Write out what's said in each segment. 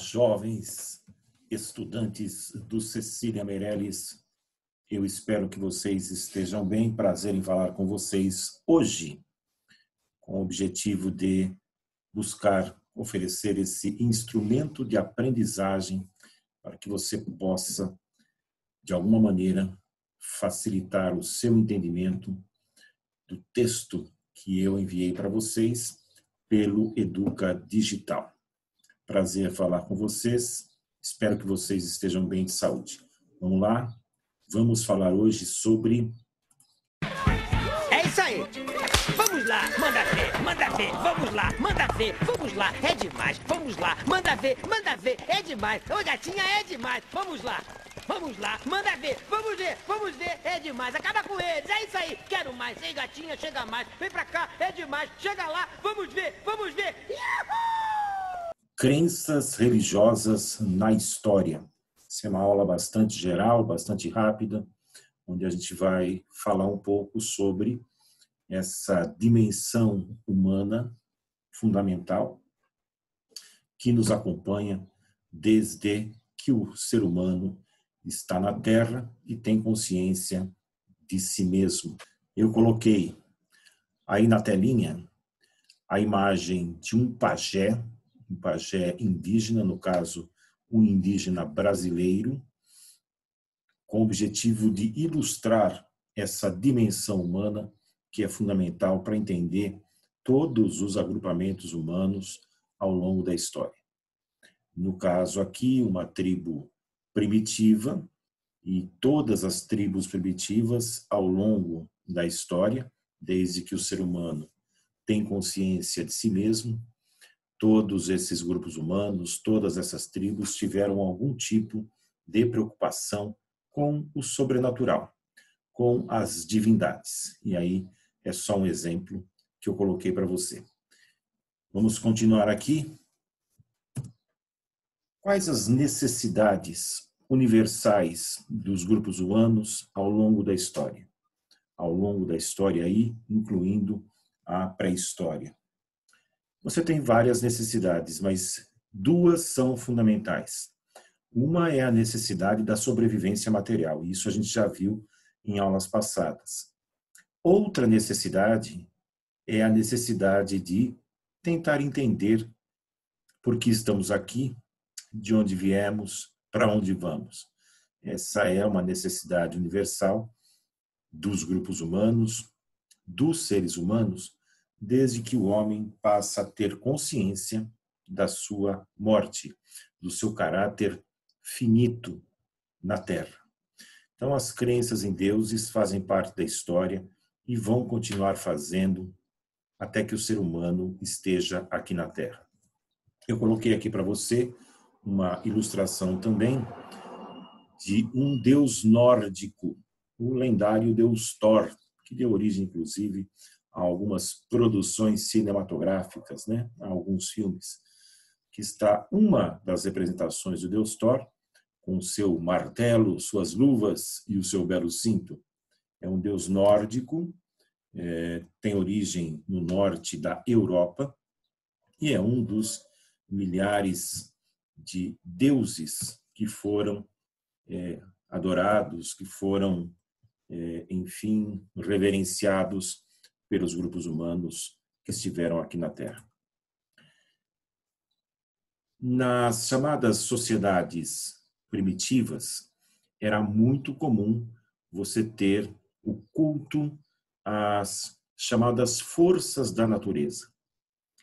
jovens estudantes do Cecília Meirelles. Eu espero que vocês estejam bem. Prazer em falar com vocês hoje, com o objetivo de buscar oferecer esse instrumento de aprendizagem para que você possa, de alguma maneira, facilitar o seu entendimento do texto que eu enviei para vocês pelo Educa Digital. Prazer falar com vocês. Espero que vocês estejam bem de saúde. Vamos lá? Vamos falar hoje sobre... É isso aí! Vamos lá, manda ver, vamos lá, manda ver, vamos lá, é demais, vamos lá, manda ver, é demais, ô gatinha, é demais, vamos lá, manda ver, vamos ver, é demais, acaba com eles, é isso aí, quero mais, ei gatinha, chega mais, vem pra cá, é demais, chega lá, vamos ver, Yahoo! Crenças religiosas na história. Essa é uma aula bastante geral, bastante rápida, onde a gente vai falar um pouco sobre essa dimensão humana fundamental que nos acompanha desde que o ser humano está na Terra e tem consciência de si mesmo. Eu coloquei aí na telinha a imagem de um pajé indígena, no caso, um indígena brasileiro, com o objetivo de ilustrar essa dimensão humana que é fundamental para entender todos os agrupamentos humanos ao longo da história. No caso aqui, uma tribo primitiva e todas as tribos primitivas ao longo da história, desde que o ser humano tem consciência de si mesmo, todos esses grupos humanos, todas essas tribos tiveram algum tipo de preocupação com o sobrenatural, com as divindades. E aí é só um exemplo que eu coloquei para você. Vamos continuar aqui. Quais as necessidades universais dos grupos humanos ao longo da história? Ao longo da história aí, incluindo a pré-história. Você tem várias necessidades, mas duas são fundamentais. Uma é a necessidade da sobrevivência material, e isso a gente já viu em aulas passadas. Outra necessidade é a necessidade de tentar entender por que estamos aqui, de onde viemos, para onde vamos. Essa é uma necessidade universal dos grupos humanos, dos seres humanos, desde que o homem passa a ter consciência da sua morte, do seu caráter finito na Terra. Então, as crenças em deuses fazem parte da história e vão continuar fazendo até que o ser humano esteja aqui na Terra. Eu coloquei aqui para você uma ilustração também de um deus nórdico, o lendário deus Thor, que deu origem, inclusive, a algumas produções cinematográficas, né? A alguns filmes, que está uma das representações do deus Thor, com seu martelo, suas luvas e o seu belo cinto. É um deus nórdico, tem origem no norte da Europa e é um dos milhares de deuses que foram adorados, que foram, enfim, reverenciados pelos grupos humanos que estiveram aqui na Terra. Nas chamadas sociedades primitivas, era muito comum você ter o culto às chamadas forças da natureza.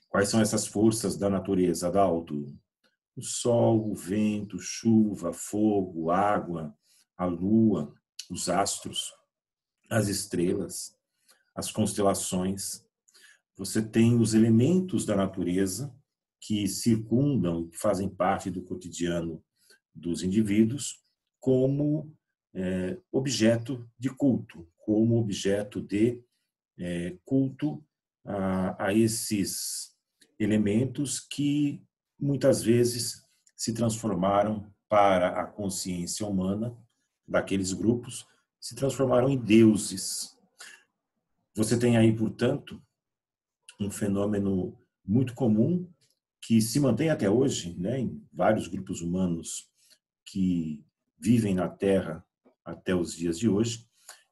Quais são essas forças da natureza, Adalto? O sol, o vento, chuva, fogo, água, a lua, os astros, as estrelas, as constelações. Você tem os elementos da natureza que circundam, que fazem parte do cotidiano dos indivíduos, como objeto de culto, como objeto de culto a esses elementos que muitas vezes se transformaram para a consciência humana daqueles grupos, se transformaram em deuses. Você tem aí, portanto, um fenômeno muito comum que se mantém até hoje, né, em vários grupos humanos que vivem na Terra até os dias de hoje,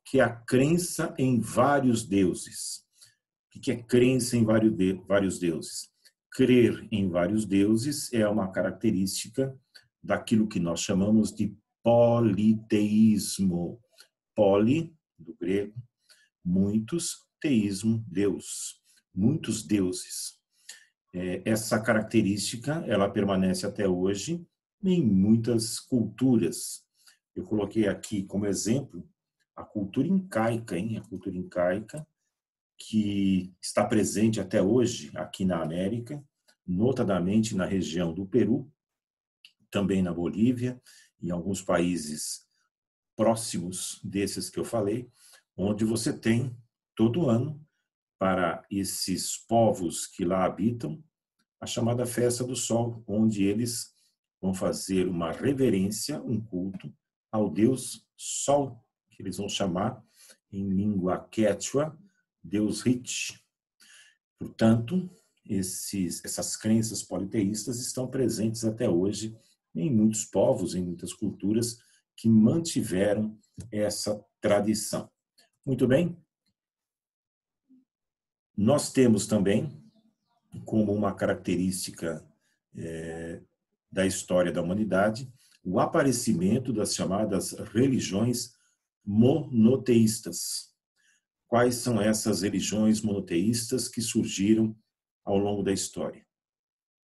que é a crença em vários deuses. O que é crença em vários deuses? Crer em vários deuses é uma característica daquilo que nós chamamos de politeísmo. Poli, do grego, muitos, teísmo, Deus. Muitos deuses. Essa característica, ela permanece até hoje em muitas culturas. Eu coloquei aqui como exemplo a cultura incaica, hein? A cultura incaica, que está presente até hoje aqui na América, notadamente na região do Peru, também na Bolívia, em alguns países próximos desses que eu falei, onde você tem todo ano, para esses povos que lá habitam, a chamada Festa do Sol, onde eles vão fazer uma reverência, um culto ao Deus Sol, que eles vão chamar em língua quechua, Deus Rich. Portanto, essas crenças politeístas estão presentes até hoje em muitos povos, em muitas culturas que mantiveram essa tradição. Muito bem? Nós temos também, como uma característica da história da humanidade, o aparecimento das chamadas religiões monoteístas. Quais são essas religiões monoteístas que surgiram ao longo da história?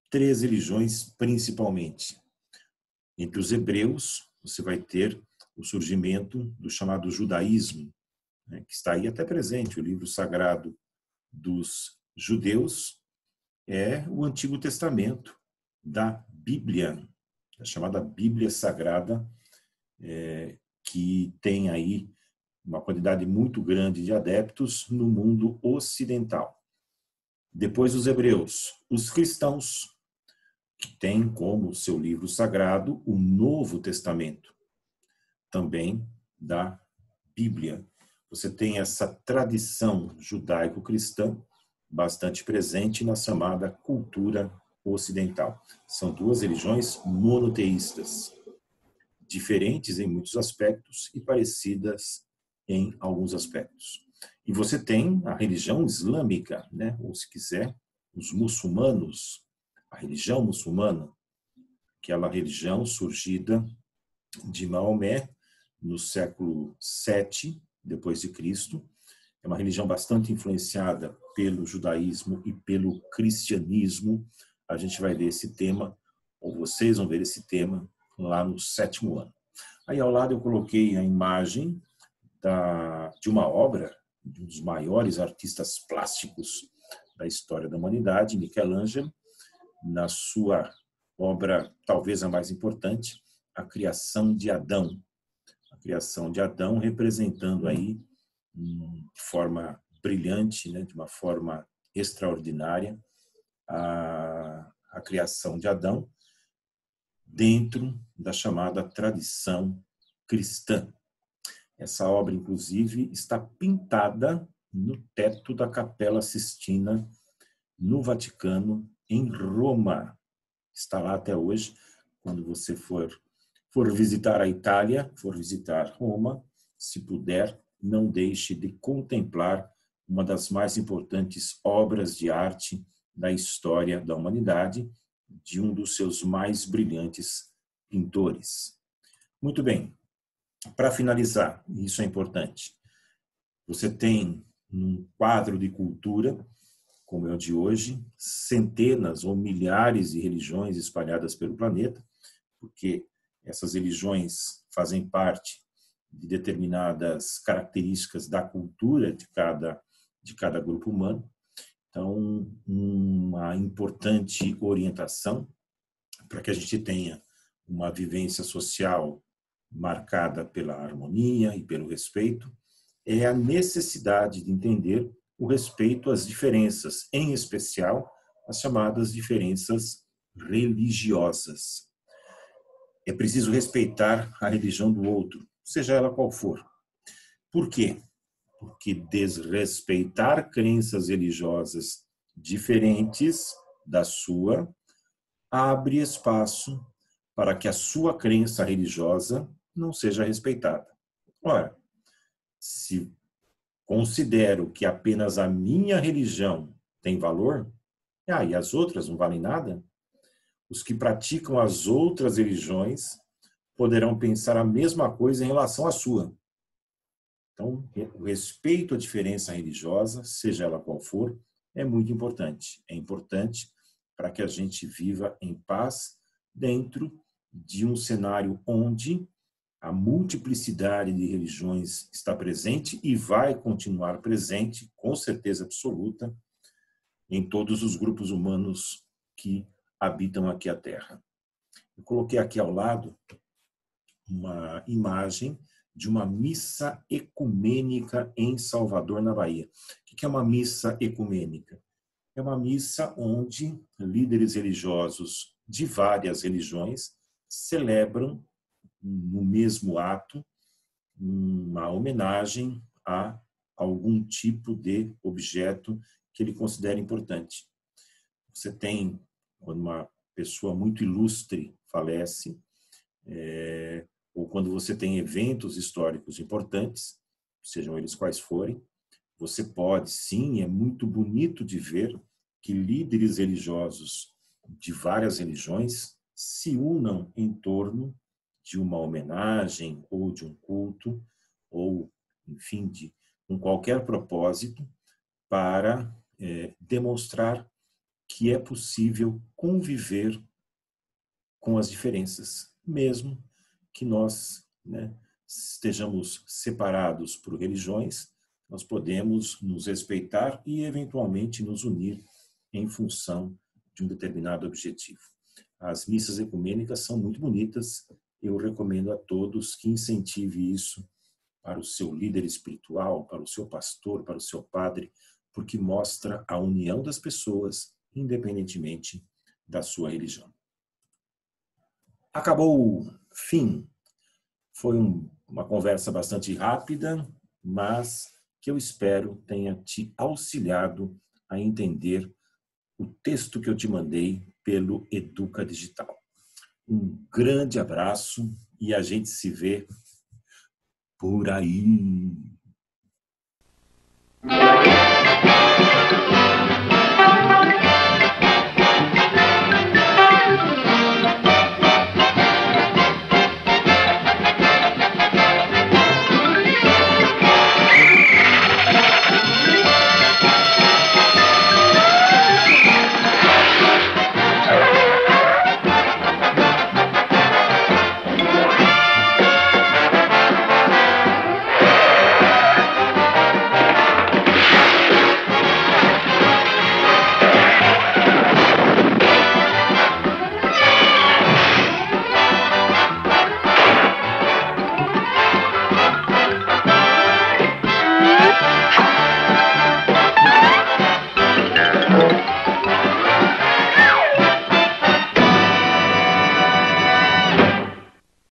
3 religiões principalmente. Entre os hebreus, você vai ter o surgimento do chamado judaísmo, né, que está aí até presente. O livro sagrado dos judeus é o Antigo Testamento, da Bíblia, a chamada Bíblia Sagrada, que tem aí uma quantidade muito grande de adeptos no mundo ocidental. Depois os hebreus, os cristãos, que têm como seu livro sagrado o Novo Testamento, também da Bíblia. Você tem essa tradição judaico-cristã bastante presente na chamada cultura ocidental. São 2 religiões monoteístas, diferentes em muitos aspectos e parecidas em alguns aspectos. E você tem a religião islâmica, né? Ou se quiser, os muçulmanos, a religião muçulmana, aquela religião surgida de Maomé no século 7 depois de Cristo. É uma religião bastante influenciada pelo judaísmo e pelo cristianismo. A gente vai ver esse tema, ou vocês vão ver esse tema lá no 7º ano. Aí ao lado eu coloquei a imagem de uma obra de um dos maiores artistas plásticos da história da humanidade, Michelangelo, na sua obra talvez a mais importante, A Criação de Adão. A Criação de Adão representando aí de forma brilhante, né, de uma forma extraordinária, a criação de Adão dentro da chamada tradição cristã. Essa obra, inclusive, está pintada no teto da Capela Sistina, no Vaticano, em Roma. Está lá até hoje. Quando você for visitar a Itália, for visitar Roma, se puder, não deixe de contemplar uma das mais importantes obras de arte da história da humanidade, de um dos seus mais brilhantes pintores. Muito bem, para finalizar, isso é importante, você tem um quadro de cultura, como é o de hoje, centenas ou milhares de religiões espalhadas pelo planeta, porque essas religiões fazem parte de determinadas características da cultura de cada grupo humano. Então, uma importante orientação para que a gente tenha uma vivência social marcada pela harmonia e pelo respeito é a necessidade de entender o respeito às diferenças, em especial as chamadas diferenças religiosas. É preciso respeitar a religião do outro, seja ela qual for. Por quê? Porque desrespeitar crenças religiosas diferentes da sua abre espaço para que a sua crença religiosa não seja respeitada. Ora, se considero que apenas a minha religião tem valor, e as outras não valem nada, os que praticam as outras religiões poderão pensar a mesma coisa em relação à sua. Então, o respeito à diferença religiosa, seja ela qual for, é muito importante. É importante para que a gente viva em paz dentro de um cenário onde a multiplicidade de religiões está presente e vai continuar presente, com certeza absoluta, em todos os grupos humanos que habitam aqui a Terra. Eu coloquei aqui ao lado uma imagem de uma missa ecumênica em Salvador, na Bahia. O que é uma missa ecumênica? É uma missa onde líderes religiosos de várias religiões celebram no mesmo ato uma homenagem a algum tipo de objeto que ele considera importante. Você tem, quando uma pessoa muito ilustre falece, ou quando você tem eventos históricos importantes, sejam eles quais forem, você pode, sim, é muito bonito de ver que líderes religiosos de várias religiões se unam em torno de uma homenagem ou de um culto, ou, enfim, com qualquer propósito, para demonstrar que é possível conviver com as diferenças, mesmo que nós estejamos separados por religiões, nós podemos nos respeitar e, eventualmente, nos unir em função de um determinado objetivo. As missas ecumênicas são muito bonitas. Eu recomendo a todos que incentive isso para o seu líder espiritual, para o seu pastor, para o seu padre, porque mostra a união das pessoas, independentemente da sua religião. Acabou, fim. Foi uma conversa bastante rápida, mas que eu espero tenha te auxiliado a entender o texto que eu te mandei pelo Educa Digital. Um grande abraço e a gente se vê por aí.